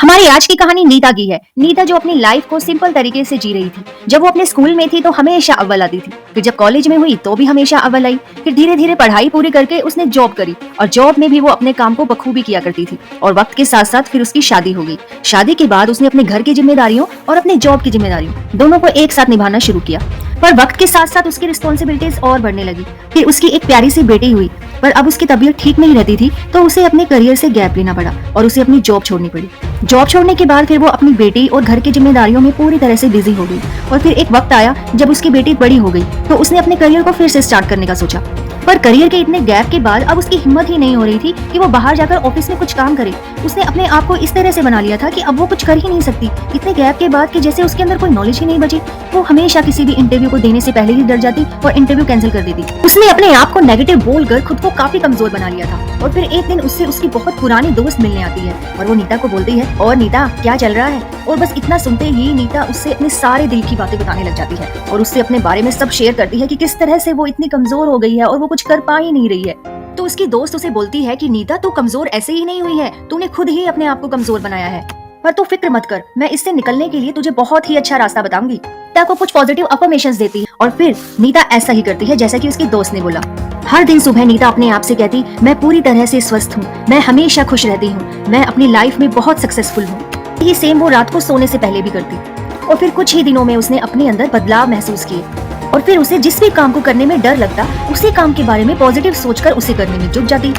हमारी आज की कहानी नीता की है। नीता जो अपनी लाइफ को सिंपल तरीके से जी रही थी। जब वो अपने स्कूल में थी तो हमेशा अव्वल आती थी, फिर जब कॉलेज में हुई तो भी हमेशा अव्वल आई। फिर धीरे धीरे पढ़ाई पूरी करके उसने जॉब करी और जॉब में भी वो अपने काम को बखूबी किया करती थी। और वक्त के साथ साथ फिर उसकी शादी हो गई। शादी के बाद उसने अपने घर की जिम्मेदारियों और अपने जॉब की जिम्मेदारियों दोनों को एक साथ निभाना शुरू किया। पर वक्त के साथ साथ उसकी रिस्पॉन्सिबिलिटीज और बढ़ने लगी। फिर उसकी एक प्यारी सी बेटी हुई, पर अब उसकी तबीयत ठीक नहीं रहती थी तो उसे अपने करियर से गैप लेना पड़ा और उसे अपनी जॉब छोड़नी पड़ी। जॉब छोड़ने के बाद फिर वो अपनी बेटी और घर की जिम्मेदारियों में पूरी तरह से बिजी हो गई। और फिर एक वक्त आया जब उसकी बेटी बड़ी हो गई तो उसने अपने करियर को फिर से स्टार्ट करने का सोचा। पर करियर के इतने गैप के बाद अब उसकी हिम्मत ही नहीं हो रही थी कि वो बाहर जाकर ऑफिस में कुछ काम करे। उसने अपने आप को इस तरह से बना लिया था कि अब वो कुछ कर ही नहीं सकती इतने गैप के बाद, कि जैसे उसके अंदर कोई नॉलेज ही नहीं बची। वो हमेशा किसी भी इंटरव्यू को देने से पहले ही डर जाती और इंटरव्यू कैंसिल कर देती। उसने अपने आप को नेगेटिव बोलकर खुद को काफी कमजोर बना लिया था। और फिर एक दिन उससे उसकी बहुत पुरानी दोस्त मिलने आती है और वो नीता को बोलती है, और नीता क्या चल रहा है। और बस इतना सुनते ही नीता उससे अपने सारे दिल की बातें बताने लग जाती है और उससे अपने बारे में सब शेयर करती है कि किस तरह से वो इतनी कमजोर हो गई है और वो कुछ कर पा ही नहीं रही है। तो उसकी दोस्त उसे बोलती है कि नीता, तू कमजोर ऐसे ही नहीं हुई है, तूने खुद ही अपने आप को कमजोर बनाया है। पर तू फिक्र मत कर, मैं इससे निकलने के लिए तुझे बहुत ही अच्छा रास्ता बताऊंगी। नीता को कुछ पॉजिटिव अफर्मेशंस देती है और फिर नीता ऐसा ही करती है जैसा कि उसकी दोस्त ने बोला। हर दिन सुबह नीता अपने आप से कहती, मैं पूरी तरह से स्वस्थ हूँ, मैं हमेशा खुश रहती हूँ, मैं अपनी लाइफ में बहुत सक्सेसफुल हूँ। यही सेम वो रात को सोने से पहले भी करती। और फिर कुछ ही दिनों में उसने अपने अंदर बदलाव महसूस किए और फिर उसे जिस भी काम को करने में डर लगता उसी काम के बारे में पॉजिटिव सोचकर उसे करने में जुट जाती।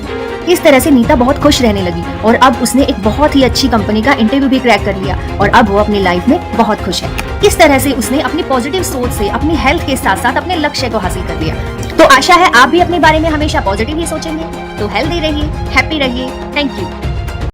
इस तरह से नीता बहुत खुश रहने लगी और अब उसने एक बहुत ही अच्छी कंपनी का इंटरव्यू भी क्रैक कर लिया और अब वो अपनी लाइफ में बहुत खुश है। इस तरह से उसने अपनी पॉजिटिव सोच से अपनी हेल्थ के साथ साथ अपने लक्ष्य को हासिल कर लिया। तो आशा है आप भी अपने बारे में हमेशा पॉजिटिव ही सोचेंगे। तो हेल्दी रहिए, हैप्पी रहिए। Thank you.